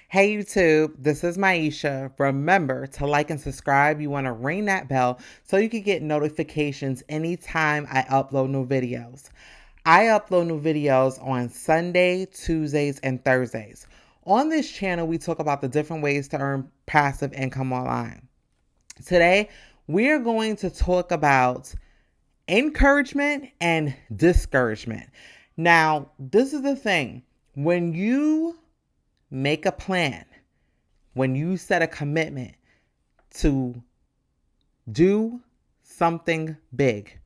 Hey YouTube, this is Maisha. Remember to like and subscribe. You want to ring that bell so you can get notifications anytime I upload new videos. I upload new videos on Sunday, Tuesdays, and Thursdays. On this channel, we talk about the different ways to earn passive income online. Today, we are going to talk about encouragement and discouragement. Now, this is the thing. When you make a plan, when you set a commitment to do something big,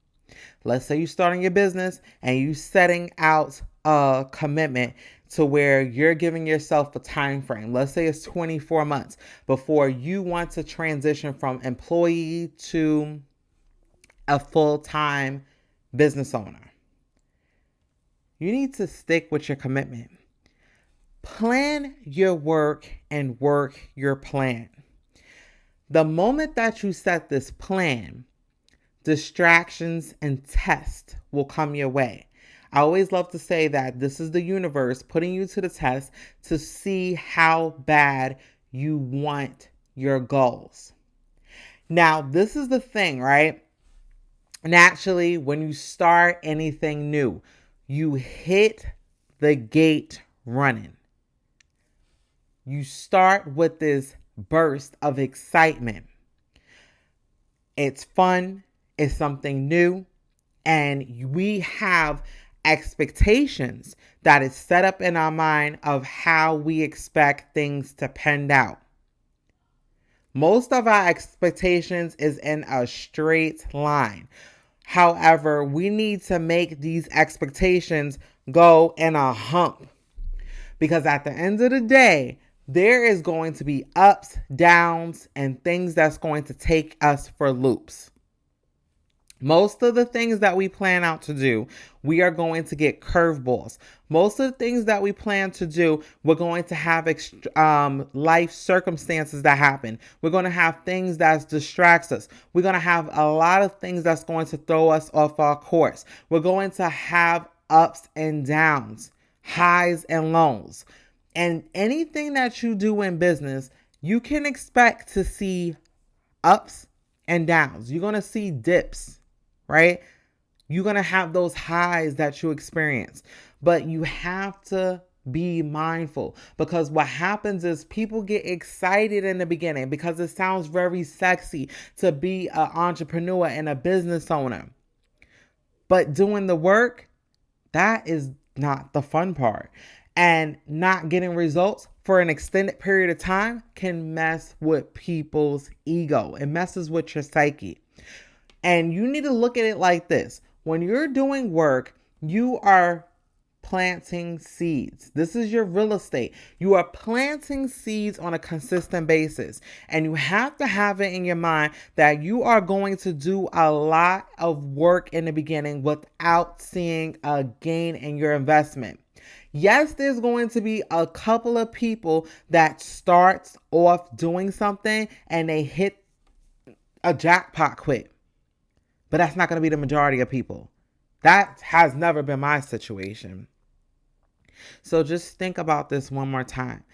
let's say you're starting your business and you setting out a commitment to where you're giving yourself a time frame. Let's say it's 24 months before you want to transition from employee to a full-time business owner. You need to stick with your commitment. Plan your work and work your plan. The moment that you set this plan, distractions and tests will come your way. I always love to say that this is the universe putting you to the test to see how bad you want your goals. Now, this is the thing, right? Naturally, when you start anything new, you hit the gate running. You start with this burst of excitement. It's fun, it's something new, and we have expectations that is set up in our mind of how we expect things to pan out. Most of our expectations is in a straight line. However, we need to make these expectations go in a hump. Because at the end of the day, there is going to be ups, downs, and things that's going to take us for loops. Most of the things that we plan out to do, we are going to get curveballs. Most of the things that we plan to do, we're going to have life circumstances that happen. We're going to have things that distracts us. We're going to have a lot of things that's going to throw us off our course. We're going to have ups and downs, highs and lows. And anything that you do in business, you can expect to see ups and downs. You're going to see dips, right? You're going to have those highs that you experience. But you have to be mindful, because what happens is people get excited in the beginning because it sounds very sexy to be an entrepreneur and a business owner. But doing the work, that is not the fun part. And not getting results for an extended period of time can mess with people's ego. It messes with your psyche. And you need to look at it like this. When you're doing work, you are planting seeds. This is your real estate. You are planting seeds on a consistent basis. And you have to have it in your mind that you are going to do a lot of work in the beginning without seeing a gain in your investment. Yes, there's going to be a couple of people that starts off doing something and they hit a jackpot quick. But that's not going to be the majority of people. That has never been my situation. So just think about this one more time.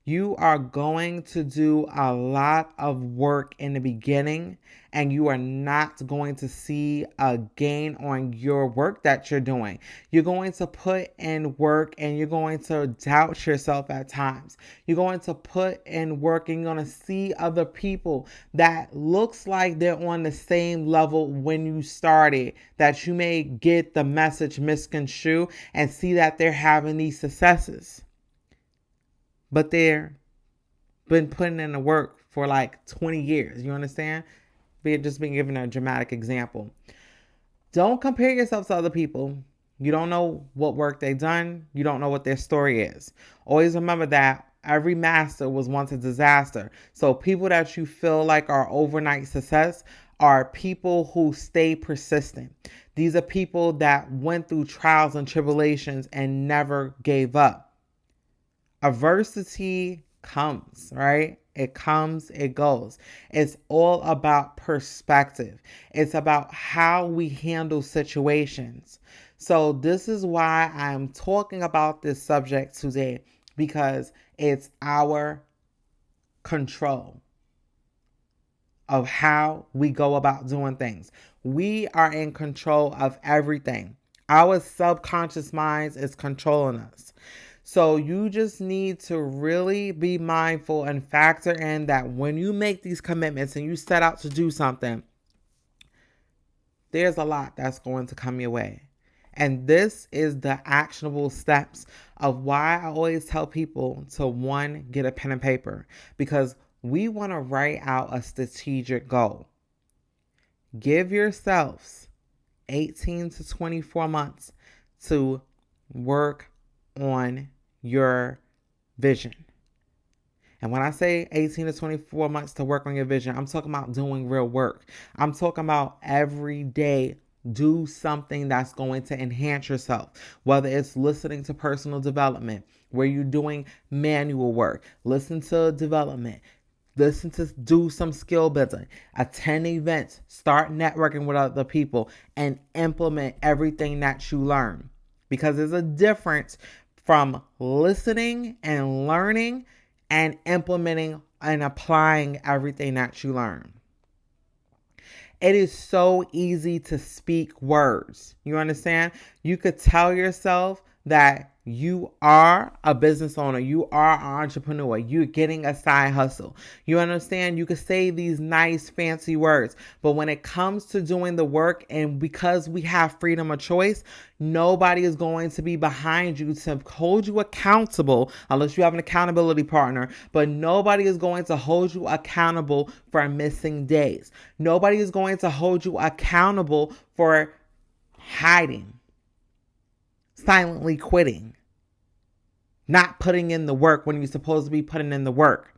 You are going to do a lot of work in the beginning, and you are not going to see a gain on your work that you're doing. You're going to put in work and you're going to doubt yourself at times. You're going to put in work and you're going to see other people that looks like they're on the same level when you started, that you may get the message misconstrued and see that they're having these successes. But they're been putting in the work for like 20 years. You understand? Just being given a dramatic example. Don't compare yourself to other people. You don't know what work they've done. You don't know what their story is. Always remember that every master was once a disaster. So people that you feel like are overnight success are people who stay persistent. These are people that went through trials and tribulations and never gave up. Adversity comes, right? It comes, it goes. It's all about perspective. It's about how we handle situations. So this is why I'm talking about this subject today, because It's our control of how we go about doing things. We are in control of everything. Our subconscious mind is controlling us. So you just need to really be mindful and factor in that when you make these commitments and you set out to do something, there's a lot that's going to come your way. And this is the actionable steps of why I always tell people to, one, get a pen and paper, because we want to write out a strategic goal. Give yourselves 18 to 24 months to work on your vision. And when I say 18 to 24 months to work on your vision, I'm talking about doing real work. I'm talking about every day do something that's going to enhance yourself, whether it's listening to personal development, where you're doing manual work, listen to development, listen to do some skill building, attend events, start networking with other people, and implement everything that you learn. Because there's a difference from listening and learning and implementing and applying everything that you learn. It is so easy to speak words. You understand? You could tell yourself that you are a business owner. You are an entrepreneur. You're getting a side hustle. You understand? You could say these nice, fancy words. But when it comes to doing the work, and because we have freedom of choice, nobody is going to be behind you to hold you accountable unless you have an accountability partner. But nobody is going to hold you accountable for missing days. Nobody is going to hold you accountable for hiding, silently quitting, not putting in the work when you're supposed to be putting in the work.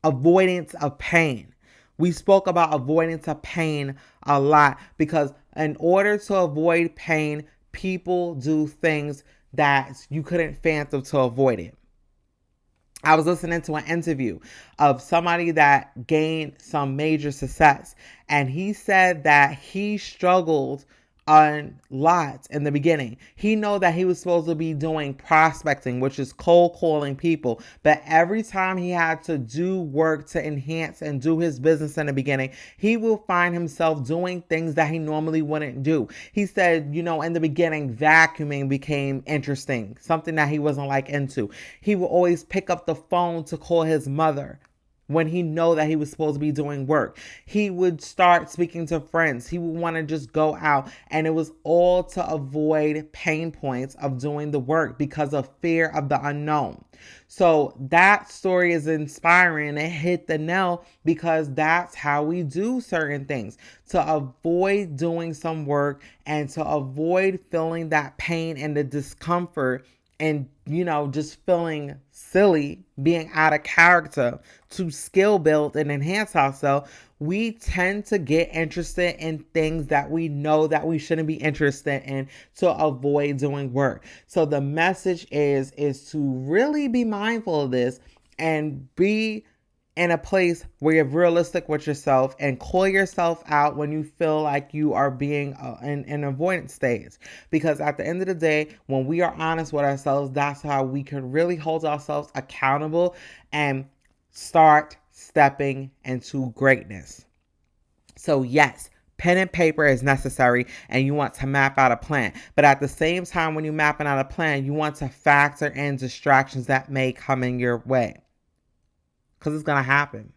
Avoidance of pain. We spoke about avoidance of pain a lot because in order to avoid pain, people do things that you couldn't fathom to avoid it. I was listening to an interview of somebody that gained some major success, and he said that he struggled a lot in the beginning. He know that he was supposed to be doing prospecting, which is cold calling people, but every time he had to do work to enhance and do his business in the beginning, he will find himself doing things that he normally wouldn't do. He said, in the beginning, vacuuming became interesting, something that he wasn't like into. He would always pick up the phone to call his mother when he know that he was supposed to be doing work. He would start speaking to friends. He would want to just go out. And it was all to avoid pain points of doing the work because of fear of the unknown. So that story is inspiring. It hit the nail because that's how we do certain things, to avoid doing some work and to avoid feeling that pain and the discomfort and, just feeling silly, being out of character, to skill build and enhance ourselves. We tend to get interested in things that we know that we shouldn't be interested in to avoid doing work. So the message is to really be mindful of this and be in a place where you're realistic with yourself and call yourself out when you feel like you are being in an avoidance stage. Because at the end of the day, when we are honest with ourselves, that's how we can really hold ourselves accountable and start stepping into greatness. So yes, pen and paper is necessary and you want to map out a plan. But at the same time, when you're mapping out a plan, you want to factor in distractions that may come in your way. Because it's going to happen.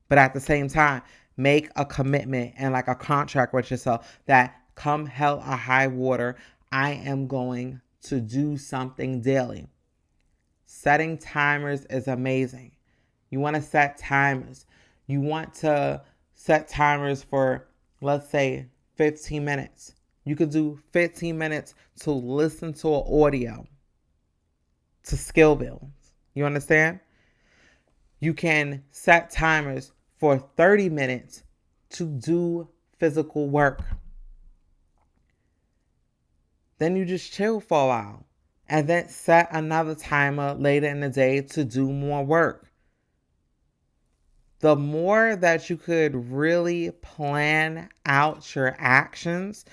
But at the same time, make a commitment and like a contract with yourself that come hell or high water, I am going to do something daily. Setting timers is amazing. You want to set timers. You want to set timers for, let's say, 15 minutes. You could do 15 minutes to listen to an audio, to skill build. You understand? You can set timers for 30 minutes to do physical work. Then you just chill for a while and then set another timer later in the day to do more work. The more that you could really plan out your actions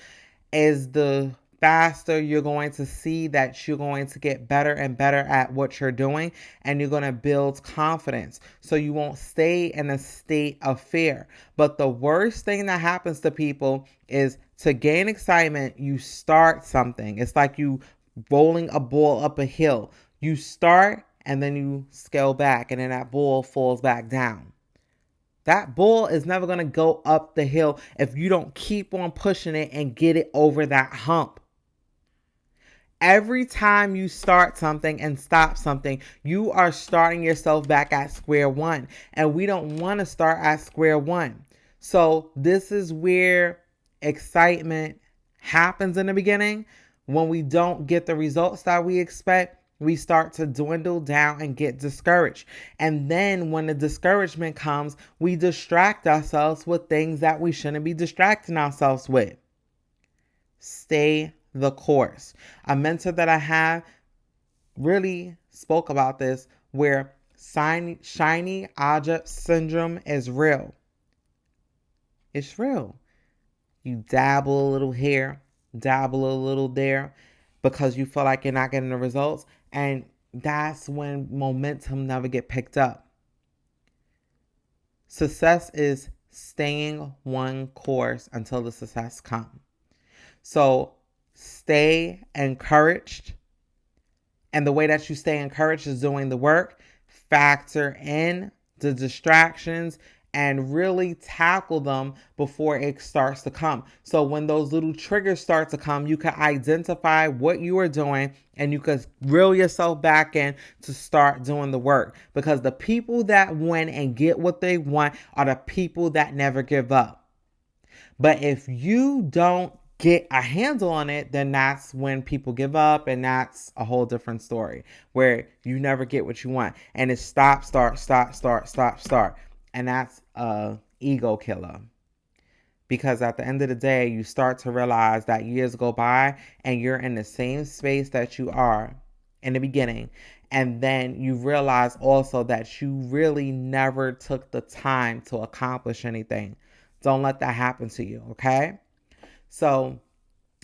is the faster you're going to see that you're going to get better and better at what you're doing, and you're going to build confidence so you won't stay in a state of fear. But the worst thing that happens to people is to gain excitement, you start something. It's like you rolling a ball up a hill. You start and then you scale back, and then that ball falls back down. That ball is never going to go up the hill if you don't keep on pushing it and get it over that hump. Every time you start something and stop something, you are starting yourself back at square one. And we don't want to start at square one. So this is where excitement happens in the beginning. When we don't get the results that we expect, we start to dwindle down and get discouraged. And then when the discouragement comes, we distract ourselves with things that we shouldn't be distracting ourselves with. Stay the course. A mentor that I have really spoke about this, where shiny object syndrome is real. It's real. You dabble a little here, dabble a little there, because you feel like you're not getting the results, and that's when momentum never get picked up. Success is staying one course until the success comes. So stay encouraged. And the way that you stay encouraged is doing the work. Factor in the distractions and really tackle them before it starts to come. So when those little triggers start to come, you can identify what you are doing and you can reel yourself back in to start doing the work. Because the people that win and get what they want are the people that never give up. But if you don't get a handle on it, then that's when people give up, and that's a whole different story where you never get what you want, and it's stop, start, stop, start, stop, start, and that's a ego killer. Because at the end of the day, you start to realize that years go by and you're in the same space that you are in the beginning, and then you realize also that you really never took the time to accomplish anything. Don't let that happen to you, okay? So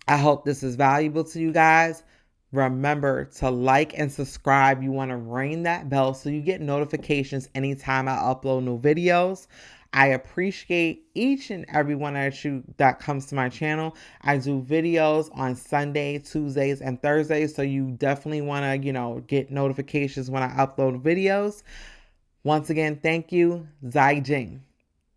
I hope this is valuable to you guys. Remember to like and subscribe. You want to ring that bell so you get notifications anytime I upload new videos. I appreciate each and every one of you that comes to my channel. I do videos on Sunday, Tuesdays, and Thursdays, so you definitely want to, get notifications when I upload videos. Once again, thank you. Zai Jing.